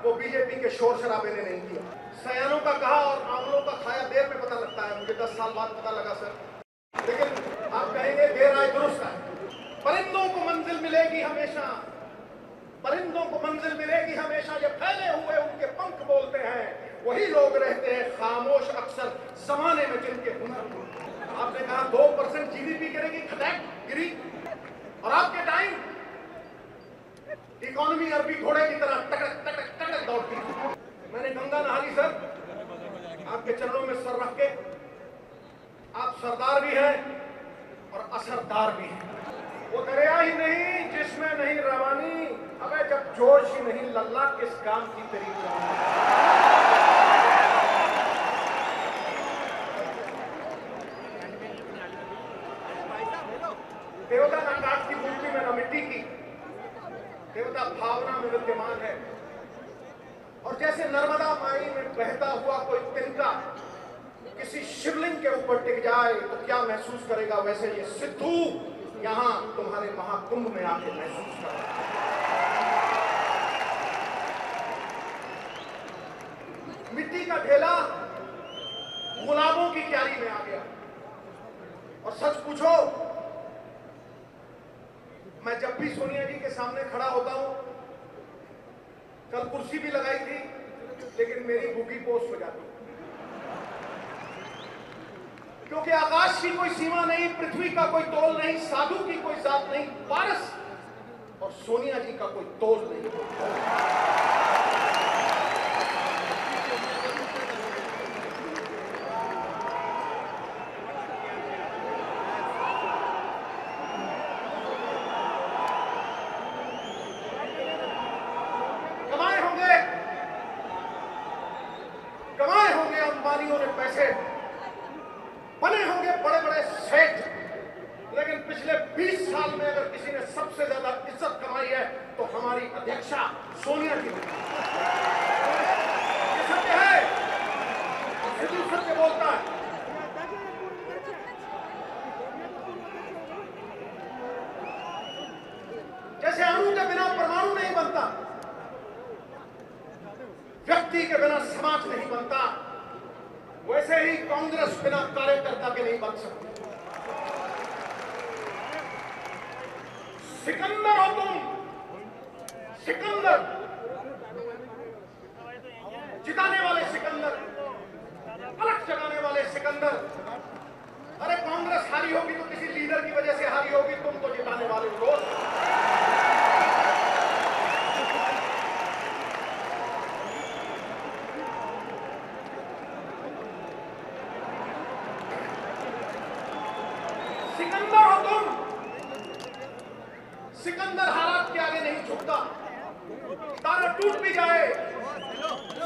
वो बीजेपी के शोर शराबे ने नहीं किया। सयानों का कहा और आंवलों का खाया देर में पता लगता है, मुझे 10 साल बाद पता लगा सर, लेकिन आप कहेंगे देर आए दुरुस्त आए। परिंदों को मंजिल मिलेगी हमेशा, परिंदों को मंजिल मिलेगी हमेशा, जब फैले हुए उनके पंख बोलते हैं, वही लोग रहते हैं खामोश अक्सर जमाने में जिनके हुनर। आपने कहा 2% जीडीपी गिरेगी, खटैक गिरी, और आपके टाइम इकोनॉमी अरबी घोड़े की तरह टकटक टकटक टकटक दौड़ती थी। मैंने गंगा नहा ली सर, आपके चरणों में सर रख के। आप सरदार भी हैं और असरदार भी हैं। वो दरिया ही नहीं जिसमें नहीं रवानी, अबे जब जोश ही नहीं लल्ला किस काम की तेरी जवानी। देवता ना काठ की मूर्ति में न मिट्टी की, देवता भावना में विद्यमान है। और जैसे नर्मदा माई में बहता हुआ कोई तिनका किसी शिवलिंग के ऊपर टिक जाए तो क्या महसूस करेगा, वैसे ये सिद्धू यहां तुम्हारे महाकुंभ में आके महसूस करेगा। मिट्टी का ढेला गुलाबों की क्यारी में आ गया। और सच पूछो, मैं जब भी सोनिया जी के सामने खड़ा होता हूं, कल कुर्सी भी लगाई थी लेकिन मेरी भूखी पोस्ट हो जाती, क्योंकि आकाश की कोई सीमा नहीं, पृथ्वी का कोई तोल नहीं, साधु की कोई जात नहीं, पारस और सोनिया जी का कोई तोल नहीं। कमाए होंगे अंबानियों ने पैसे, बने होंगे बड़े बड़े सेठ, लेकिन पिछले 20 साल में अगर किसी ने सबसे ज्यादा इज्जत कमाई है तो हमारी अध्यक्षा सोनिया जी ने। ये सत्य है, सिद्धू सत्य बोलता है। जैसे अणु के बिना परमाणु नहीं बनता, व्यक्ति के बिना समाज नहीं बनता, वैसे ही कांग्रेस बिना कार्यकर्ता के नहीं बन सकती। सिकंदर हो तुम, सिकंदर, जिताने वाले सिकंदर, पलट जगाने वाले सिकंदर। अरे कांग्रेस हारी होगी तो किसी लीडर की वजह से हारी होगी, तुम तो जिताने वाले हो। सिकंदर हो तुम, सिकंदर हालात के आगे नहीं झुकता, तारा टूट भी जाए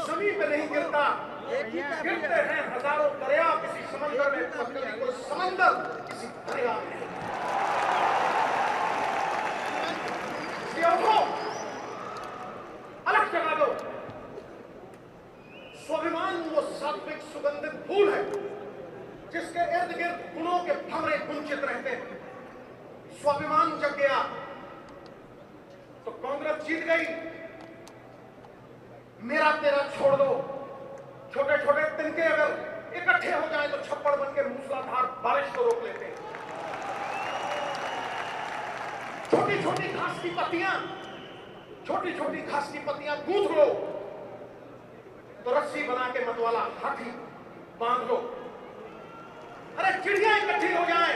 जमीन पे नहीं गिरता, गिरते हैं हजारों दरिया किसी समंदर में, कभी कोई समंदर किसी दरिया में। अलग जगा दो। स्वाभिमान वो सात्विक सुगंधित फूल है जिसके इर्द गिर्द गुणों के भंवरे गुंजित रहते हैं। स्वाभिमान जग गया तो कांग्रेस जीत गई। मेरा तेरा छोड़ दो, छोटे छोटे तिनके अगर इकट्ठे हो जाए तो छप्पड़ बन के मूसलाधार बारिश को रोक लेते हैं। छोटी छोटी घास की पत्तियां, छोटी छोटी घास की पत्तियां गूंथ लो तो रस्सी बना के मतवाला हाथी बांध लो। अरे चिड़िया इकट्ठी हो जाए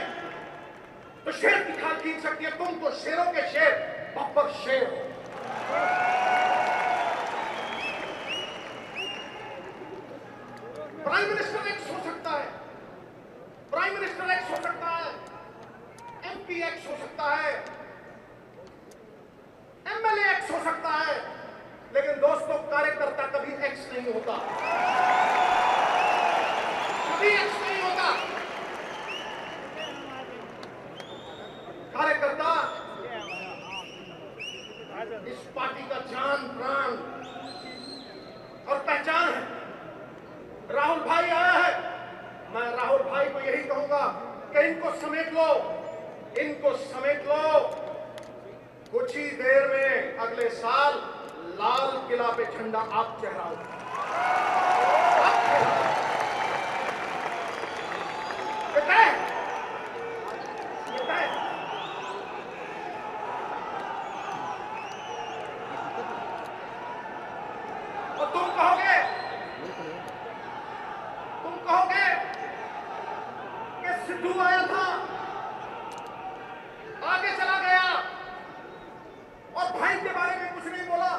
तो शेर की खाल खींच सकती है, तुम तो शेरों के शेर, बब्बर शेर हो। प्राइम मिनिस्टर एक्स हो सकता है, प्राइम मिनिस्टर एक्स हो सकता है, एमपी एक्स हो सकता है, एमएलए एक्स हो सकता है, लेकिन दोस्तों कार्यकर्ता कभी एक्स नहीं होता, कभी एक्स नहीं होता। कार्यकर्ता इस पार्टी का जान प्राण और पहचान है। राहुल भाई आया है, मैं राहुल भाई को यही कहूंगा कि इनको समेट लो, इनको समेट लो। कुछ ही देर में अगले साल लाल किला पे झंडा आप चढ़ाओगे। और तुम कहोगे कि सिद्धू आया था, आगे चला गया और भाई के बारे में कुछ नहीं बोला।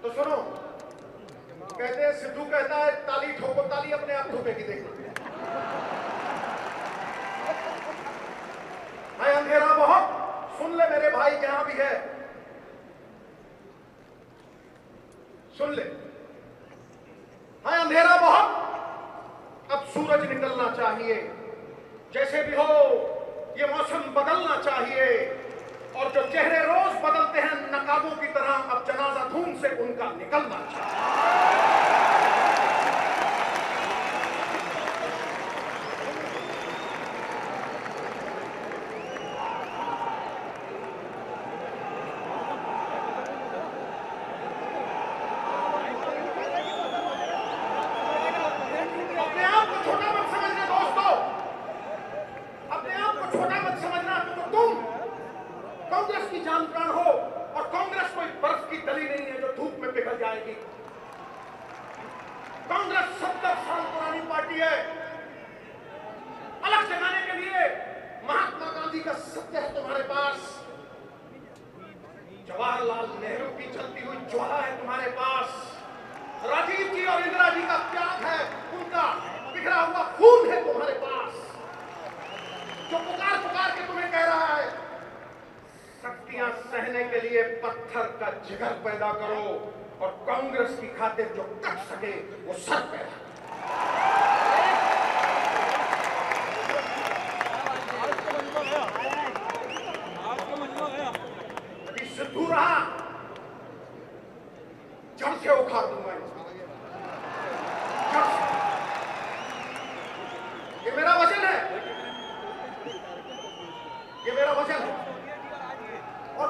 तो सुनो, कहते हैं सिद्धू कहता है ताली ठोको, ताली अपने आप ठोकेगी। देखो है अंधेरा बहुत, सुन ले मेरे भाई जहां भी है, सुन ले। है अंधेरा बहुत, अब सूरज निकलना चाहिए। जैसे भी हो ये मौसम बदलना चाहिए, और जो चेहरे रोज बदलते हैं नकाबों की तरह, अब जनाजा धूम से उनका निकलना चाहिए। अपने आप को छोटा मत समझना दोस्तों, अपने आप को छोटा मत समझना। तो तुम कांग्रेस की जान प्राण हो, और कांग्रेस कोई बर्फ की डली नहीं है जो धूप में पिघल जाएगी। कांग्रेस 70 साल पुरानी पार्टी है। अलग जगाने के लिए महात्मा गांधी का सत्य है तुम्हारे पास, जवाहरलाल नेहरू की जलती हुई ज्वाला है तुम्हारे पास, राजीव जी और इंदिरा जी का त्याग है, उनका बिखरा हुआ खून है तुम्हारे पास, जो पुकार पुकार के तुम्हें कह रहा है शक्तियां सहने के लिए पत्थर का जिगर पैदा करो, और कांग्रेस की खातिर जो कट सके वो सर पैदा यदि सिद्धू रहा जड़ से उखाड़ दूंगा इसको, जड़ से। ये मेरा वचन है, ये मेरा वचन है। और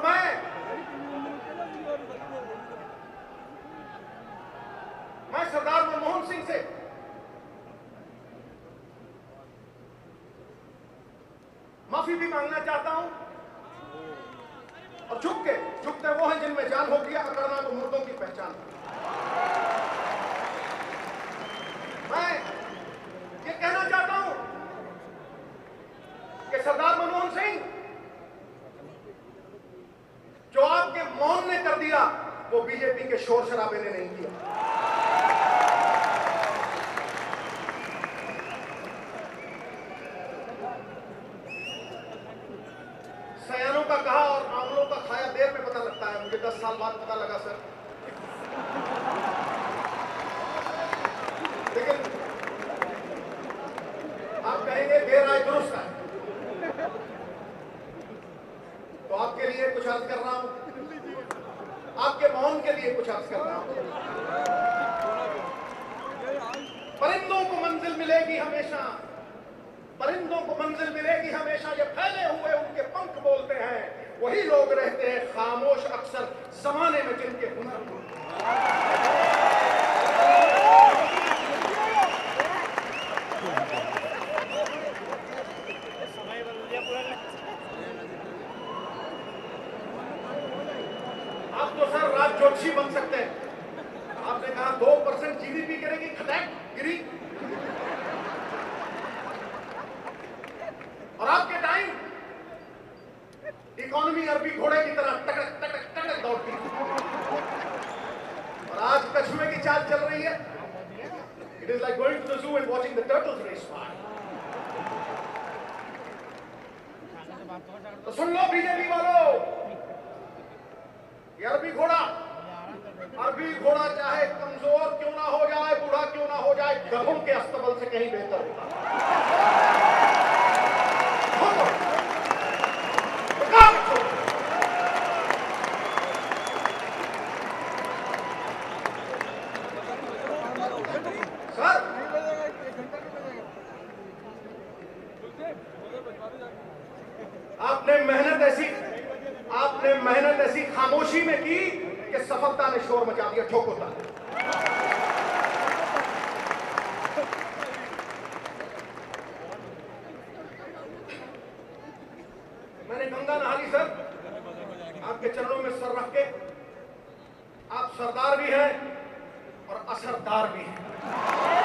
मैं सरदार मनमोहन सिंह से माफी भी मांगना चाहता हूं, और झुकते वो हैं जिनमें जान होती है, अकड़ना तो मुर्दों की पहचान। मैं ये कहना चाहता हूं कि सरदार मनमोहन सिंह, जो आपके मौन ने कर दिया वो बीजेपी के शोर शराबे ने नहीं किया। सयानों का कहा और आंवलों का खाया देर में पता लगता है, मुझे 10 साल बाद पता लगा सर। लेकिन आप कहेंगे देर आए दुरुस्त आए, तो आपके लिए कुछ अर्ज कर रहा हूं, आपके मौन के लिए कुछ अर्ज कर रहा हूं। परिंदों को मंजिल मिलेगी हमेशा, परिंदों को मंजिल मिलेगी हमेशा, ये फैले हुए उनके पंख बोलते हैं, वही लोग रहते हैं खामोश अक्सर जमाने में जिनके हुनर को। आप तो सर राज जोशी बन सकते हैं। आपने कहा 2% जीडीपी गिरेगी, खटैक गिरी, और आपके टाइम इकोनॉमी अरबी घोड़े की तरह टकटक टकटक टकटक दौड़ती है, और आज कछुए की चाल चल रही है। It is like going to the zoo and watching the turtles race by. तो सुन लो बीजेपी वालों, ये अरबी घोड़ा चाहे कमजोर क्यों ना हो जाए, बूढ़ा क्यों ना हो जाए, गधों के अस्तबल से कहीं बेहतर होगा। सर आपने आपने मेहनत ऐसी खामोशी में की कि सफलता ने शोर मचा दिया, ठोकोता। मैंने गंगा नहा ली सर, आपके चरणों में सर रख के। आप सरदार भी हैं और असरदार भी हैं।